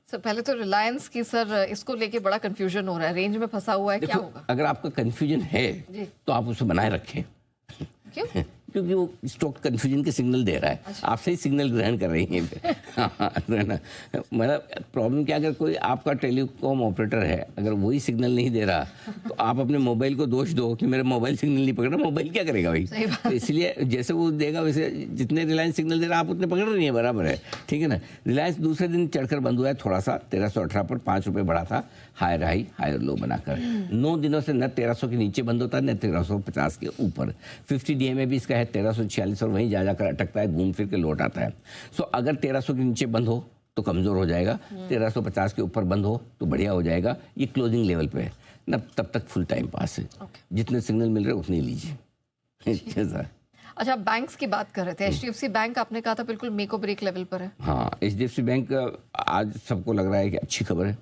Sir पहले तो रिलायंस की सर इसको लेके बड़ा कंफ्यूजन हो रहा है, रेंज में फंसा हुआ है, क्या होगा? अगर आपका कंफ्यूजन है तो आप उसे बनाए रखें। क्यों? क्योंकि वो स्टॉक कंफ्यूजन के सिग्नल दे रहा है। अच्छा। आपसे ही सिग्नल ग्रहण कर रही है। मतलब प्रॉब्लम क्या, अगर कोई आपका टेलीकॉम ऑपरेटर है, अगर वही सिग्नल नहीं दे रहा तो आप अपने मोबाइल को दोष दो कि मेरा मोबाइल सिग्नल नहीं पकड़ रहा। मोबाइल क्या करेगा भाई? तो इसलिए जैसे वो देगा वैसे, जितने रिलायंस सिग्नल दे रहा आप उतने पकड़ रही है, बराबर है, ठीक है ना। रिलायंस दूसरे दिन चढ़कर बंद हुआ है थोड़ा सा, 1318 पर 5 रुपये बढ़ा था, हायर हाई हायर लो बनाकर। 9 दिनों से न 1300 के नीचे बंद होता है, न 1350 के ऊपर। 50 डीए में भी इसका है 1346 और वहीं जा जाकर अटकता है, घूम फिर के लौट आता है। सो अगर 1300 के नीचे बंद हो तो कमज़ोर हो जाएगा, 1350 के ऊपर बंद हो तो बढ़िया हो जाएगा। ये क्लोजिंग लेवल पे है ना, तब तक फुल टाइम पास है। जितने सिग्नल मिल रहे हैं उतने लीजिए। अच्छा, बैंक्स की बात कर रहे थे, HDFC बैंक आपने कहा था बिल्कुल मेक और ब्रेक लेवल पर है। हाँ, HDFC बैंक आज सबको लग रहा है कि अच्छी खबर है,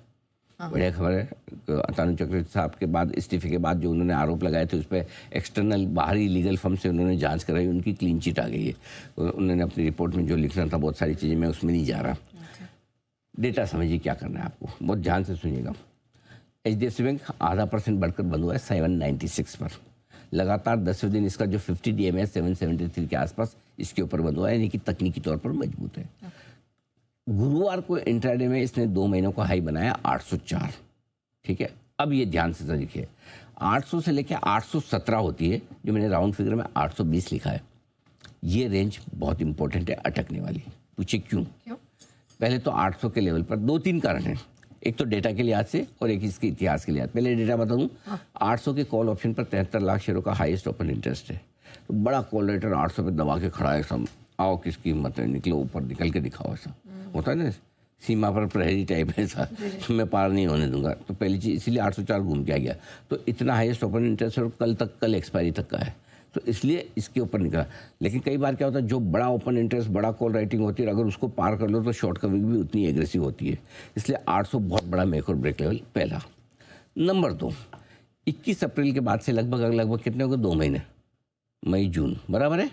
बढ़िया खबर है। अतानु चक्रवर्ती साहब के बाद, इस्तीफे के बाद जो उन्होंने आरोप लगाए थे उस पर एक्सटर्नल बाहरी लीगल फर्म से उन्होंने जांच कराई, उनकी क्लीन चिट आ गई है। उन्होंने अपनी रिपोर्ट में जो लिखना था, बहुत सारी चीज़ें, मैं उसमें नहीं जा रहा। डेटा समझिए क्या करना है आपको, बहुत ध्यान से सुनिएगा। HDFC बैंक 0.5% बढ़कर बंद हुआ है 796 पर। लगातार 10वें दिन इसका जो 50 DMA है 773 के आसपास इसके ऊपर बंद हुआ है, यानी कि तकनीकी तौर पर मजबूत है। गुरुवार को इंट्राडे में इसने 2 महीनों का हाई बनाया 804, ठीक है। अब ये ध्यान से देखिए, 800 से लेकर 817 होती है, जो मैंने राउंड फिगर में 820 लिखा है। ये रेंज बहुत इंपॉर्टेंट है, अटकने वाली। पूछिए क्यों? पहले तो 800 के लेवल पर 2-3 कारण हैं। एक तो डेटा के लिहाज से और एक इसके इतिहास के लिहाज। पहले डेटा बता दूं, 800 के कॉल ऑप्शन पर 73 लाख शेयरों का हाईएस्ट ओपन इंटरेस्ट है। तो बड़ा कॉल रेटर 800 पे दबा के खड़ा है, सब आओ किसकी हिम्मत है, निकलो ऊपर, निकल के दिखाओ। ऐसा होता है ना, सीमा पर प्रहरी टाइप है, ऐसा मैं पार नहीं होने दूंगा। तो पहली चीज़, इसीलिए 804 घूम के आ गया। तो इतना हाईएस्ट ओपन इंटरेस्ट और कल एक्सपायरी तक का है, तो इसलिए इसके ऊपर निकला। लेकिन कई बार क्या होता है, जो बड़ा ओपन इंटरेस्ट, बड़ा कॉल राइटिंग होती है, अगर उसको पार कर लो तो शॉर्ट कवरिंग भी उतनी एग्रेसिव होती है। इसलिए 800 बहुत बड़ा मेक और ब्रेक लेवल, पहला। नंबर 2, 21 अप्रैल के बाद से लगभग कितने हो गए, 2 महीने, मई जून, बराबर है।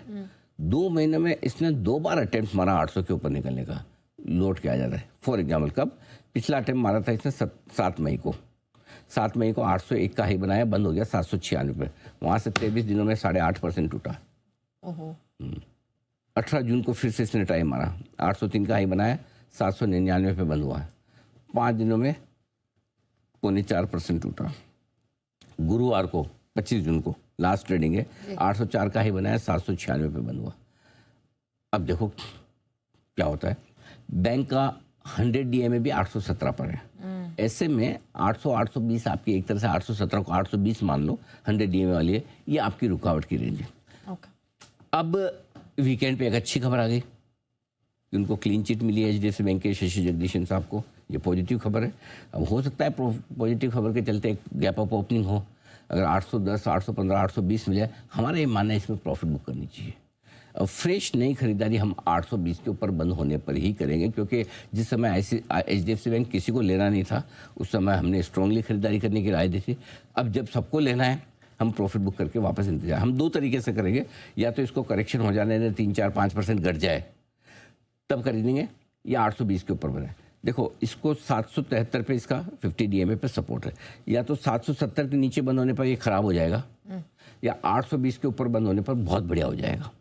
2 महीने में इसने 2 बार अटेम्प्ट मारा 800 के ऊपर निकलने का, लौट के आ जाता है। फॉर एग्जाम्पल, कब? पिछला अटेम्प्ट मारा था इसने 7 मई को। 7 मई को 801 का हाई बनाया, बंद हो गया 796 पे। वहाँ से 23 दिनों में 8.5% टूटा। 18 जून को फिर से इसने टाइम मारा, 803 का हाई बनाया, 799 पे बंद हुआ है। 5 दिनों में 0.4% टूटा। गुरुवार को 25 जून को लास्ट ट्रेडिंग है, 804 का हाई बनाया, 796 पे बंद हुआ। अब देखो क्या होता है, बैंक का 100 DMA भी 817 पर है। ऐसे में 800-820 आपकी, एक तरह से 817 को 820 मान लो, 100 DMA वाली है, ये आपकी रुकावट की रेंज है। अब वीकेंड पे एक अच्छी खबर आ गई कि उनको क्लीन चिट मिली है HDFC बैंक के शशि जगदीशन साहब को। ये पॉजिटिव खबर है। अब हो सकता है पॉजिटिव खबर के चलते एक गैप अप ओपनिंग हो, अगर 810, 815, 820 मिले, हमारा ये मानना है इसमें प्रॉफिट बुक करनी चाहिए। अब फ्रेश नई खरीदारी हम 820 के ऊपर बंद होने पर ही करेंगे, क्योंकि जिस समय HDFC बैंक किसी को लेना नहीं था, उस समय हमने स्ट्रांगली खरीदारी करने की राय दी थी। अब जब सबको लेना है, हम प्रॉफिट बुक करके वापस इंतजार, हम 2 तरीके से करेंगे। या तो इसको करेक्शन हो जाने दें, 3-4-5% घट जाए, तब खरीदेंगे, या 820 के ऊपर बनाए। देखो, इसको 773 पे इसका 50 DMA पे सपोर्ट है। या तो 770 के नीचे बंद होने पर ये खराब हो जाएगा, या 820 के ऊपर बंद होने पर बहुत बढ़िया हो जाएगा।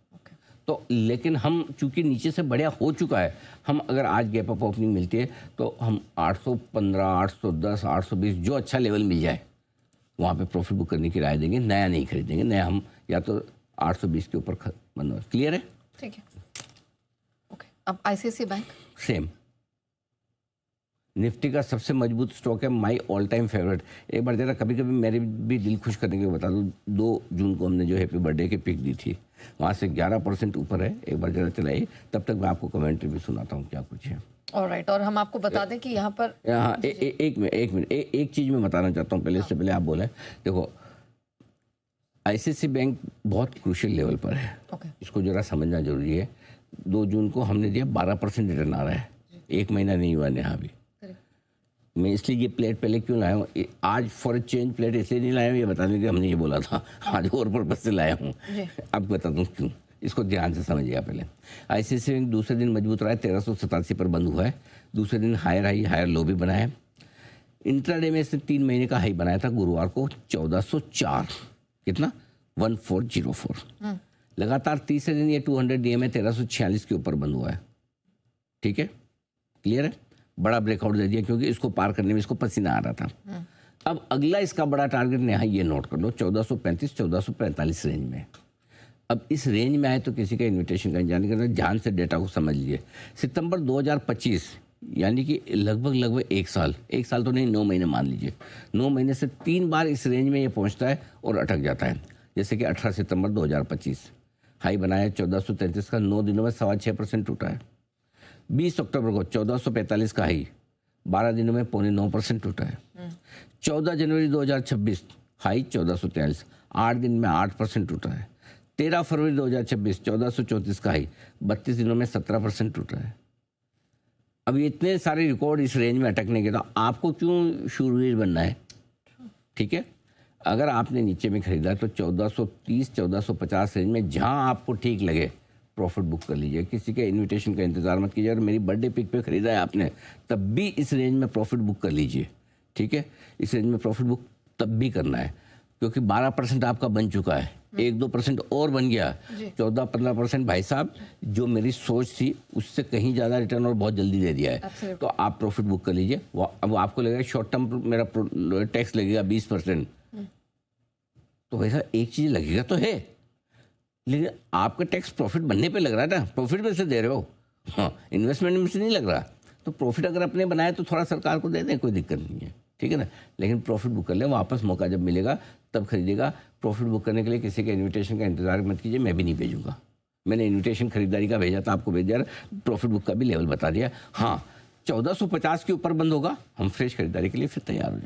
तो लेकिन हम चूंकि नीचे से बढ़िया हो चुका है, हम अगर आज गैप अप ओपनिंग मिलती है तो हम 815, 810, 820 जो अच्छा लेवल मिल जाए वहाँ पे प्रॉफिट बुक करने की राय देंगे। नया नहीं खरीदेंगे, नया हम या तो 820 के ऊपर बंद हो। क्लियर है? ठीक है, ओके। अब ICICI बैंक सेम, निफ्टी का सबसे मजबूत स्टॉक है, माई ऑल टाइम फेवरेट। एक बार जरा कभी कभी मेरे भी दिल खुश करने के बता दूँ, 2 जून को हमने जो हैप्पी बर्थडे की पिक दी थी, वहाँ से 11% ऊपर है। एक बार जरा चलाइए, तब तक मैं आपको कमेंट्री भी सुनाता हूँ क्या कुछ है। ऑलराइट, और हम आपको बता दें कि यहाँ पर एक मिनट एक चीज़ मैं बताना चाहता हूँ पहले, इससे पहले आप बोलें। देखो, ICICI बैंक बहुत क्रूशियल लेवल पर है, इसको जरा समझना जरूरी है। 2 जून को हमने दिया 12% रिटर्न आ रहा है, 1 महीना नहीं हुआ नेहा भी। मैं इसलिए ये प्लेट पहले क्यों लाया हूँ आज, फॉर चेंज प्लेट इसलिए नहीं लाया हूँ, ये बताने के हमने ये बोला था, आज और पर्पज से लाया हूँ। अब बता दूँ क्यों। इसको ध्यान से समझिएगा पहले। आईसीआईसीआई बैंक दूसरे दिन मजबूत रहा है, 1387 पर बंद हुआ है। दूसरे दिन हायर हाई हायर लो भी बना है। इंट्राडे में इसने 3 महीने का हाई बनाया था गुरुवार को 1404, कितना 1404। लगातार तीसरे दिन ये 200 डीएम में 1346 के ऊपर बंद हुआ है। ठीक है, क्लियर है। बड़ा ब्रेकआउट दे दिया क्योंकि इसको पार करने में इसको पसीना आ रहा था। अब अगला इसका बड़ा टारगेट यहाँ ये नोट कर लो 1435 1445 रेंज में। अब इस रेंज में आए तो किसी का इन्विटेशन कहीं जाने का, ध्यान से डेटा को समझ लीजिए। सितंबर 2025 यानी कि लगभग 1 साल तो नहीं 9 महीने मान लीजिए, 9 महीने से 3 बार इस रेंज में ये पहुंचता है और अटक जाता है। जैसे कि 18 सितंबर 2025 हाई बनाया 1433 का, 9 दिनों में 6.25% टूटा है। 20 अक्टूबर को 1445 का हाई 12 दिनों में 0.9% टूटा है। 14 जनवरी 2026 हाई 1443, 8 दिन में 8% टूटा है। 13 फरवरी 2026 1434 का हाई 32 दिनों में 17% टूटा है। अब ये इतने सारे रिकॉर्ड इस रेंज में अटकने के तो आपको क्यों शूरवीर बनना है? ठीक है, अगर आपने नीचे में खरीदा तो 1430 1450 रेंज में जहां आपको ठीक लगे प्रॉफिट बुक कर लीजिए। किसी के इनविटेशन का इंतजार मत कीजिए। अगर मेरी बर्थडे पिक पे खरीदा है आपने तब भी इस रेंज में प्रॉफिट बुक कर लीजिए। ठीक है, इस रेंज में प्रॉफिट बुक तब भी करना है क्योंकि 12% आपका बन चुका है, 1-2% और बन गया, 14-15% भाई साहब जो मेरी सोच थी उससे कहीं ज़्यादा रिटर्न और बहुत जल्दी दे दिया है। तो आप प्रॉफिट बुक कर लीजिए। अब आपको लगेगा शॉर्ट टर्म मेरा टैक्स लगेगा 20%, तो वैसा एक चीज़ लगेगा तो है, लेकिन आपका टैक्स प्रॉफिट बनने पे लग रहा है ना, प्रॉफिट में से दे रहे हो, हाँ इन्वेस्टमेंट में से नहीं लग रहा। तो प्रॉफिट अगर अपने बनाए तो थोड़ा सरकार को दे दें, कोई दिक्कत नहीं है। ठीक है ना, लेकिन प्रॉफिट बुक कर ले, वापस मौका जब मिलेगा तब खरीदेगा। प्रॉफिट बुक करने के लिए किसी के इन्विटेशन का इंतजार मत कीजिए, मैं भी नहीं भेजूंगा। मैंने इन्विटेशन खरीदारी का भेजा था, आपको भेज दिया, प्रॉफिट बुक का भी लेवल बता दिया। हाँ 1450 के ऊपर बंद होगा, हम फ्रेश खरीदारी के लिए फिर तैयार हो जाएंगे।